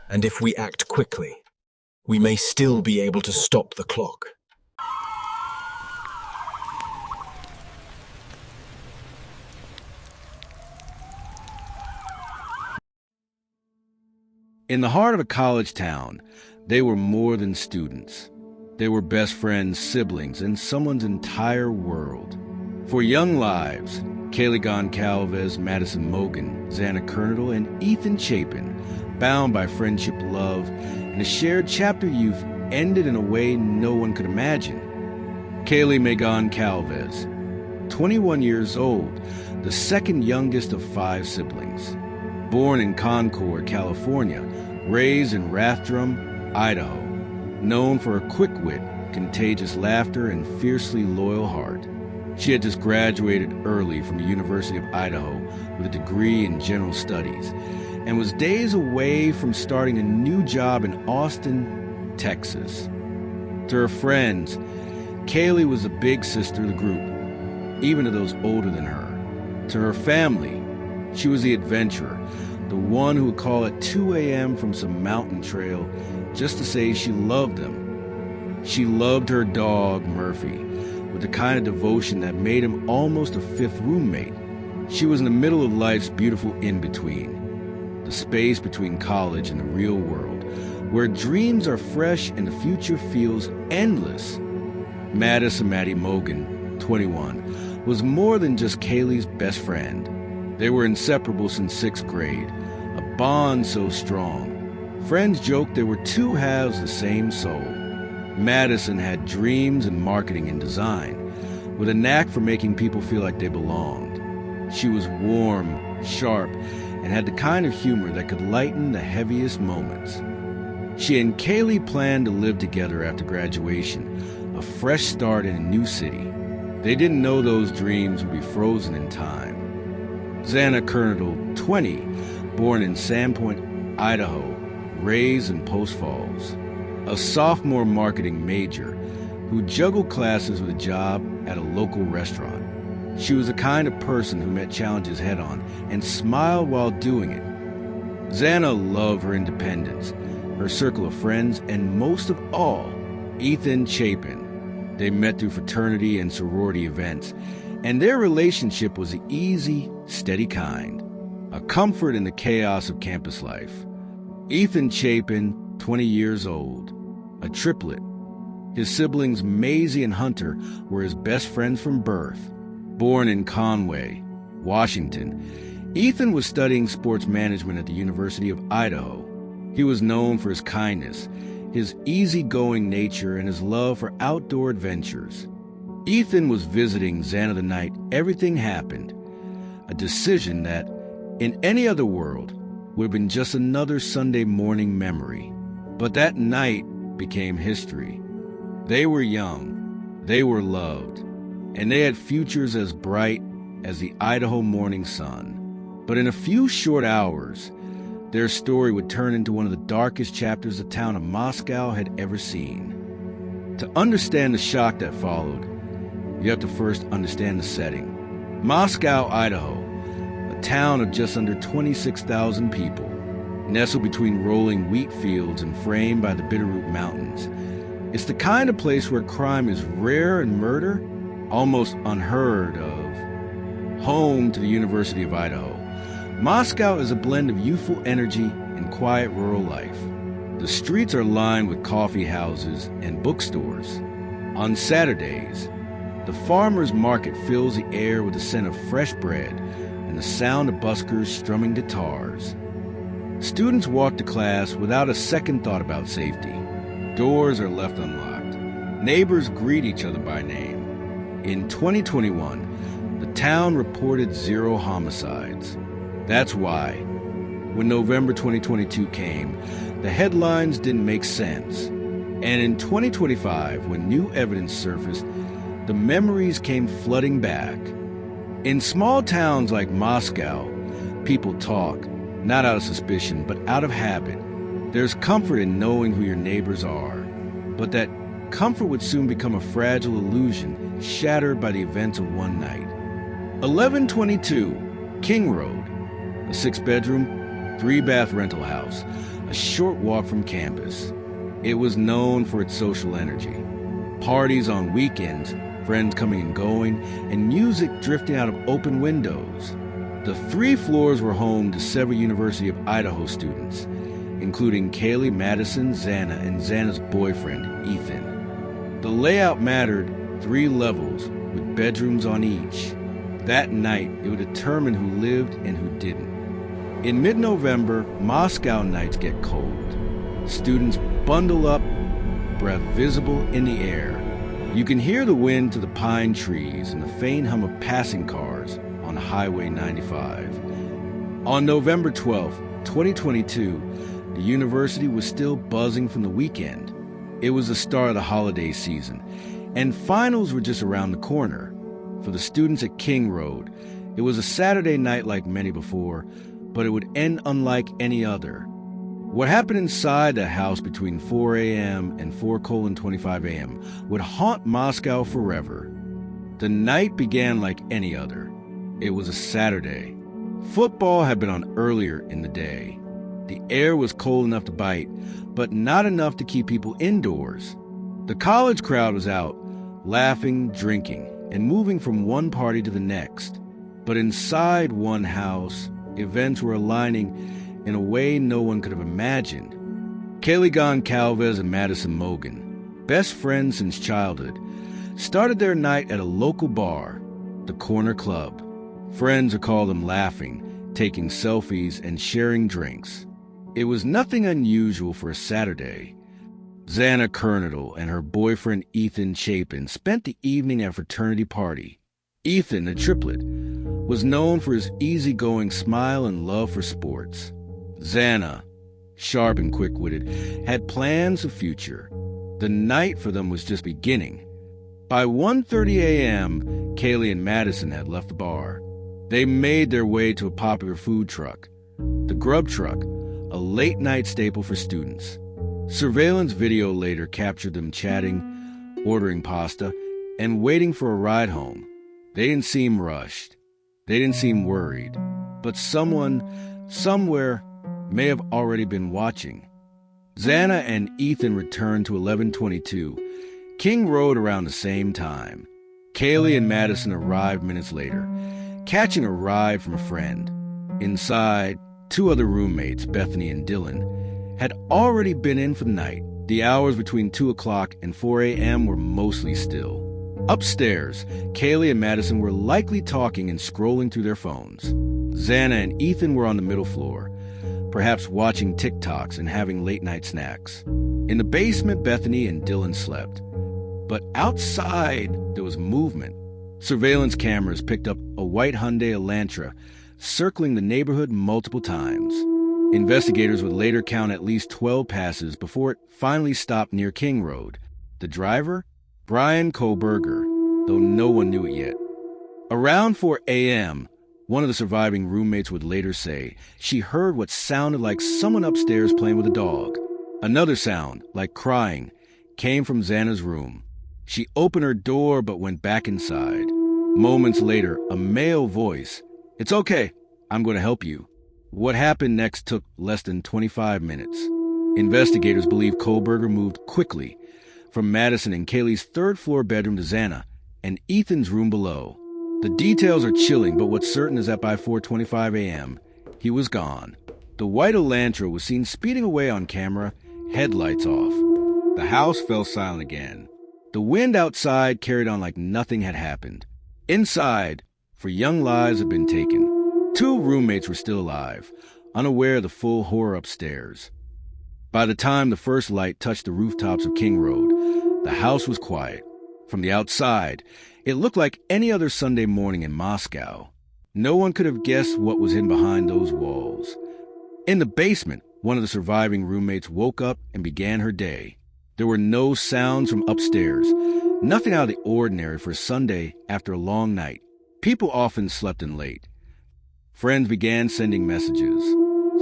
And if we act quickly, we may still be able to stop the clock. In the heart of a college town, they were more than students. They were best friends, siblings, and someone's entire world. For young lives, Kaylee Goncalves, Madison Mogan, Xana Kernodle, and Ethan Chapin, bound by friendship, love, and a shared chapter youth, ended in a way no one could imagine. Kaylee Goncalves, 21 years old, the second youngest of 5 siblings. Born in Concord, California, raised in Rathdrum, Idaho, known for her quick wit, contagious laughter, and fiercely loyal heart. She had just graduated early from the University of Idaho with a degree in general studies and was days away from starting a new job in Austin, Texas. To her friends, Kaylee was the big sister of the group, even to those older than her. To her family, she was the adventurer, the one who would call at 2 a.m. from some mountain trail just to say she loved them. She loved her dog, Murphy, with the kind of devotion that made him almost a fifth roommate. She was in the middle of life's beautiful in-between, the space between college and the real world, where dreams are fresh and the future feels endless. Madison Maddie Mogan, 21, was more than just Kaylee's best friend. They were inseparable since 6th grade, a bond so strong. Friends joked they were 2 halves of the same soul. Madison had dreams in marketing and design, with a knack for making people feel like they belonged. She was warm, sharp, and had the kind of humor that could lighten the heaviest moments. She and Kaylee planned to live together after graduation, a fresh start in a new city. They didn't know those dreams would be frozen in time. Xana Kernodle, 20, born in Sandpoint, Idaho, raised in Post Falls, a sophomore marketing major who juggled classes with a job at a local restaurant. She was the kind of person who met challenges head-on and smiled while doing it. Xana loved her independence, her circle of friends, and most of all, Ethan Chapin. They met through fraternity and sorority events, and their relationship was the easy, steady kind, a comfort in the chaos of campus life. Ethan Chapin, 20 years old, a triplet. His siblings Maisie and Hunter were his best friends from birth. Born in Conway, Washington, Ethan was studying sports management at the University of Idaho. He was known for his kindness, his easygoing nature, and his love for outdoor adventures. Ethan was visiting Xana the night everything happened, a decision that, in any other world, would have been just another Sunday morning memory. But that night became history. They were young, they were loved, and they had futures as bright as the Idaho morning sun. But in a few short hours, their story would turn into one of the darkest chapters the town of Moscow had ever seen. To understand the shock that followed, you have to first understand the setting. Moscow, Idaho, a town of just under 26,000 people, nestled between rolling wheat fields and framed by the Bitterroot Mountains. It's the kind of place where crime is rare and murder almost unheard of. Home to the University of Idaho, Moscow is a blend of youthful energy and quiet rural life. The streets are lined with coffee houses and bookstores. On Saturdays, the farmers' market fills the air with the scent of fresh bread and the sound of buskers strumming guitars. Students walk to class without a second thought about safety. Doors are left unlocked. Neighbors greet each other by name. In 2021, the town reported 0 homicides. That's why, when November 2022 came, the headlines didn't make sense. And in 2025, when new evidence surfaced, the memories came flooding back. In small towns like Moscow, people talk, not out of suspicion, but out of habit. There's comfort in knowing who your neighbors are, but that comfort would soon become a fragile illusion shattered by the events of one night. 1122 King Road, a 6-bedroom, 3-bath rental house, a short walk from campus. It was known for its social energy. Parties on weekends, friends coming and going, and music drifting out of open windows. The 3 floors were home to several University of Idaho students, including Kaylee, Madison, Xana, and Xana's boyfriend, Ethan. The layout mattered, 3 levels, with bedrooms on each. That night, it would determine who lived and who didn't. In mid-November, Moscow nights get cold. Students bundle up, breath visible in the air. You can hear the wind to the pine trees and the faint hum of passing cars on Highway 95. On November 12, 2022, the university was still buzzing from the weekend. It was the start of the holiday season, and finals were just around the corner. For the students at King Road, it was a Saturday night like many before, but it would end unlike any other. What happened inside the house between 4 a.m. and 4:25 a.m. would haunt Moscow forever. The night began like any other. It was a Saturday. Football had been on earlier in the day. The air was cold enough to bite, but not enough to keep people indoors. The college crowd was out, laughing, drinking, and moving from one party to the next. But inside one house, events were aligning in a way no one could have imagined. Bryan Kohberger and Madison Mogan, best friends since childhood, started their night at a local bar, the Corner Club. Friends recall them laughing, taking selfies, and sharing drinks. It was nothing unusual for a Saturday. Xana Kernadle and her boyfriend Ethan Chapin spent the evening at a fraternity party. Ethan, a triplet, was known for his easygoing smile and love for sports. Xana, sharp and quick-witted, had plans of future. The night for them was just beginning. By 1:30 a.m., Kaylee and Madison had left the bar. They made their way to a popular food truck, the Grub Truck, a late-night staple for students. Surveillance video later captured them chatting, ordering pasta, and waiting for a ride home. They didn't seem rushed. They didn't seem worried. But someone, somewhere, may have already been watching. Xana and Ethan returned to 1122, King Road around the same time. Kaylee and Madison arrived minutes later, catching a ride from a friend. Inside, 2 other roommates, Bethany and Dylan, had already been in for the night. The hours between 2 o'clock and 4 a.m. were mostly still. Upstairs, Kaylee and Madison were likely talking and scrolling through their phones. Xana and Ethan were on the middle floor, perhaps watching TikToks and having late-night snacks. In the basement, Bethany and Dylan slept. But outside, there was movement. Surveillance cameras picked up a white Hyundai Elantra circling the neighborhood multiple times. Investigators would later count at least 12 passes before it finally stopped near King Road. The driver? Bryan Kohberger, though no one knew it yet. Around 4 a.m., one of the surviving roommates would later say she heard what sounded like someone upstairs playing with a dog. Another sound, like crying, came from Xana's room. She opened her door but went back inside. Moments later, a male voice, "It's okay, I'm going to help you." What happened next took less than 25 minutes. Investigators believe Kohberger moved quickly from Madison and Kaylee's 3rd-floor bedroom to Xana and Ethan's room below. The details are chilling, but what's certain is that by 4:25 a.m., he was gone. The white Elantra was seen speeding away on camera, headlights off. The house fell silent again. The wind outside carried on like nothing had happened. Inside, for young lives had been taken. 2 roommates were still alive, unaware of the full horror upstairs. By the time the first light touched the rooftops of King Road, the house was quiet. From the outside, it looked like any other Sunday morning in Moscow. No one could have guessed what was hidden behind those walls. In the basement, one of the surviving roommates woke up and began her day. There were no sounds from upstairs, nothing out of the ordinary for Sunday after a long night. People often slept in late. Friends began sending messages.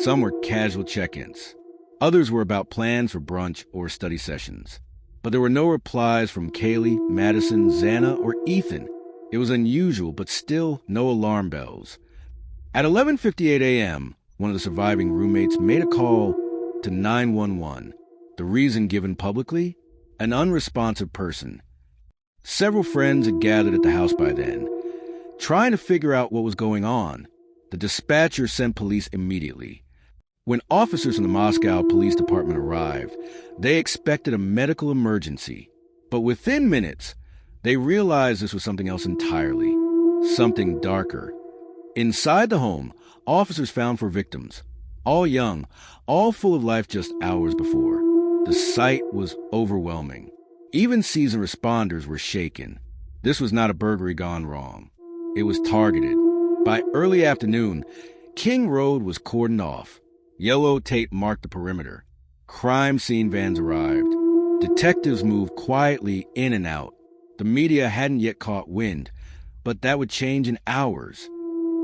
Some were casual check-ins. Others were about plans for brunch or study sessions. But there were no replies from Kaylee, Madison, Xana, or Ethan. It was unusual, but still no alarm bells. At 11:58 a.m., one of the surviving roommates made a call to 911. The reason given publicly? An unresponsive person. Several friends had gathered at the house by then, trying to figure out what was going on. The dispatcher sent police immediately. When officers from the Moscow Police Department arrived, they expected a medical emergency. But within minutes, they realized this was something else entirely, something darker. Inside the home, officers found 4 victims, all young, all full of life just hours before. The sight was overwhelming. Even seasoned responders were shaken. This was not a burglary gone wrong. It was targeted. By early afternoon, King Road was cordoned off. Yellow tape marked the perimeter. Crime scene vans arrived. Detectives moved quietly in and out. The media hadn't yet caught wind, but that would change in hours.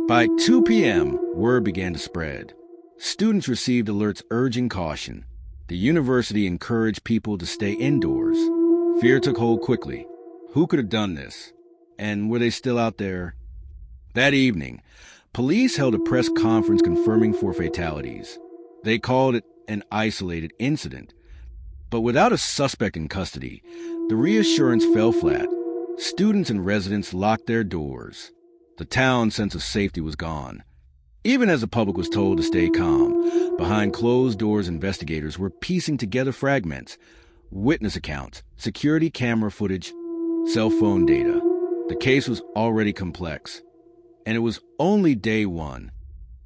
By 2 p.m., word began to spread. Students received alerts urging caution. The university encouraged people to stay indoors. Fear took hold quickly. Who could have done this? And were they still out there? That evening, police held a press conference confirming 4 fatalities. They called it an isolated incident. But without a suspect in custody, the reassurance fell flat. Students and residents locked their doors. The town's sense of safety was gone. Even as the public was told to stay calm, behind closed doors, investigators were piecing together fragments, witness accounts, security camera footage, cell phone data. The case was already complex, and it was only day 1.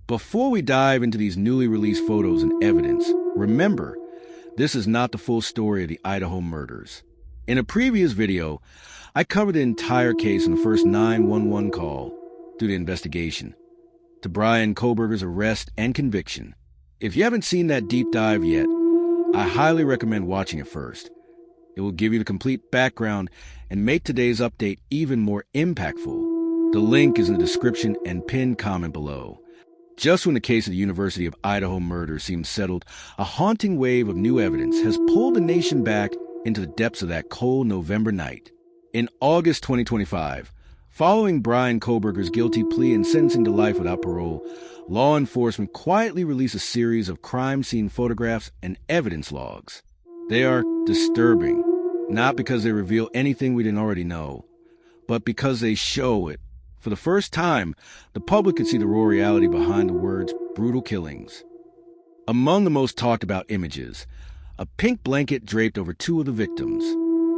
Before we dive into these newly released photos and evidence, remember, this is not the full story of the Idaho murders. In a previous video, I covered the entire case in the first 911 call through the investigation, to Bryan Kohberger's arrest and conviction. If you haven't seen that deep dive yet, I highly recommend watching it first. It will give you the complete background and make today's update even more impactful. The link is in the description and pinned comment below. Just when the case of the University of Idaho murder seems settled, a haunting wave of new evidence has pulled the nation back into the depths of that cold November night. In August 2025, following Bryan Kohberger's guilty plea and sentencing to life without parole, law enforcement quietly released a series of crime scene photographs and evidence logs. They are disturbing, not because they reveal anything we didn't already know, but because they show it. For the first time, the public could see the raw reality behind the words brutal killings. Among the most talked about images, a pink blanket draped over 2 of the victims.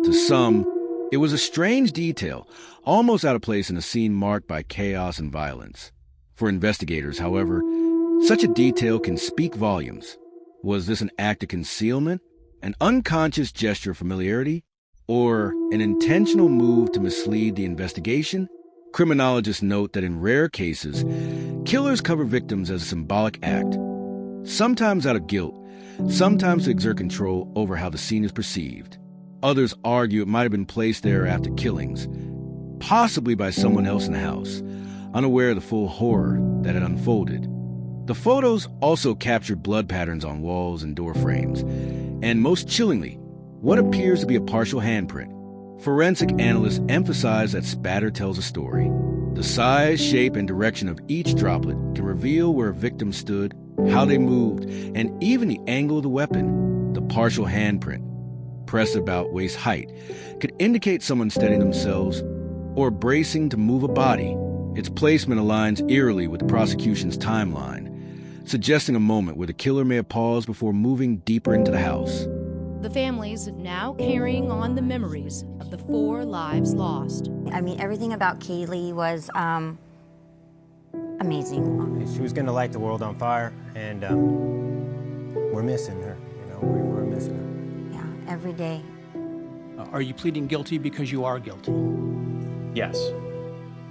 To some, it was a strange detail, almost out of place in a scene marked by chaos and violence. For investigators, however, such a detail can speak volumes. Was this an act of concealment, an unconscious gesture of familiarity, or an intentional move to mislead the investigation? Criminologists note that in rare cases, killers cover victims as a symbolic act, sometimes out of guilt, sometimes to exert control over how the scene is perceived. Others argue it might have been placed there after killings, possibly by someone else in the house, unaware of the full horror that had unfolded. The photos also captured blood patterns on walls and door frames, and most chillingly, what appears to be a partial handprint. Forensic analysts emphasize that spatter tells a story. The size, shape, and direction of each droplet can reveal where a victim stood, how they moved, and even the angle of the weapon. The partial handprint, pressed about waist height, could indicate someone steadying themselves or bracing to move a body. Its placement aligns eerily with the prosecution's timeline, suggesting a moment where the killer may have paused before moving deeper into the house. The families now carrying on the memories of the 4 lives lost. I mean, everything about Kaylee was amazing. She was going to light the world on fire, and we're missing her. We're missing her. Yeah, every day. Are you pleading guilty because you are guilty? Yes.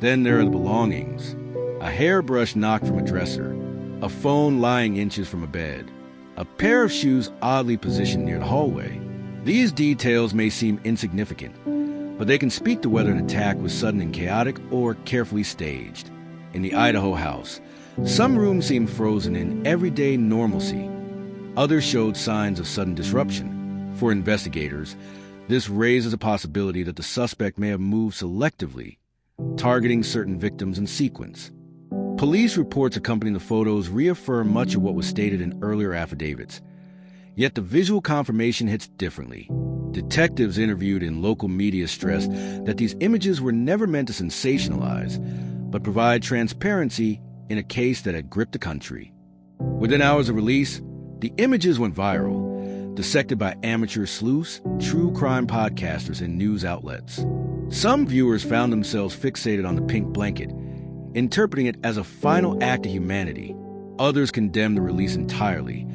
Then there are the belongings. A hairbrush knocked from a dresser, a phone lying inches from a bed, a pair of shoes oddly positioned near the hallway. These details may seem insignificant, but they can speak to whether an attack was sudden and chaotic or carefully staged. In the Idaho house, some rooms seemed frozen in everyday normalcy. Others showed signs of sudden disruption. For investigators, this raises a possibility that the suspect may have moved selectively, targeting certain victims in sequence. Police reports accompanying the photos reaffirm much of what was stated in earlier affidavits. Yet the visual confirmation hits differently. Detectives interviewed in local media stressed that these images were never meant to sensationalize, but provide transparency in a case that had gripped the country. Within hours of release, the images went viral, dissected by amateur sleuths, true crime podcasters, and news outlets. Some viewers found themselves fixated on the pink blanket, interpreting it as a final act of humanity. Others condemned the release entirely,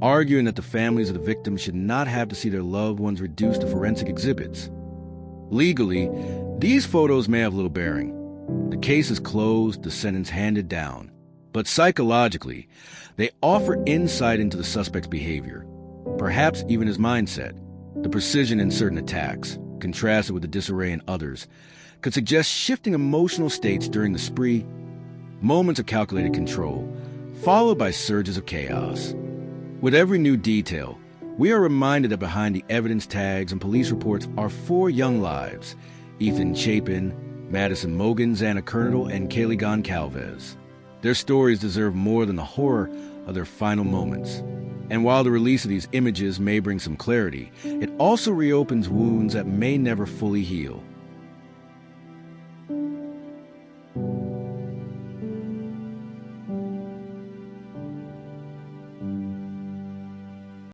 arguing that the families of the victims should not have to see their loved ones reduced to forensic exhibits. Legally, these photos may have little bearing. The case is closed, the sentence handed down. But psychologically, they offer insight into the suspect's behavior, perhaps even his mindset. The precision in certain attacks, contrasted with the disarray in others, could suggest shifting emotional states during the spree, moments of calculated control, followed by surges of chaos. With every new detail, we are reminded that behind the evidence tags and police reports are 4 young lives: Ethan Chapin, Madison Mogan, Xana Kernodle, and Kaylee Goncalves. Their stories deserve more than the horror of their final moments. And while the release of these images may bring some clarity, it also reopens wounds that may never fully heal.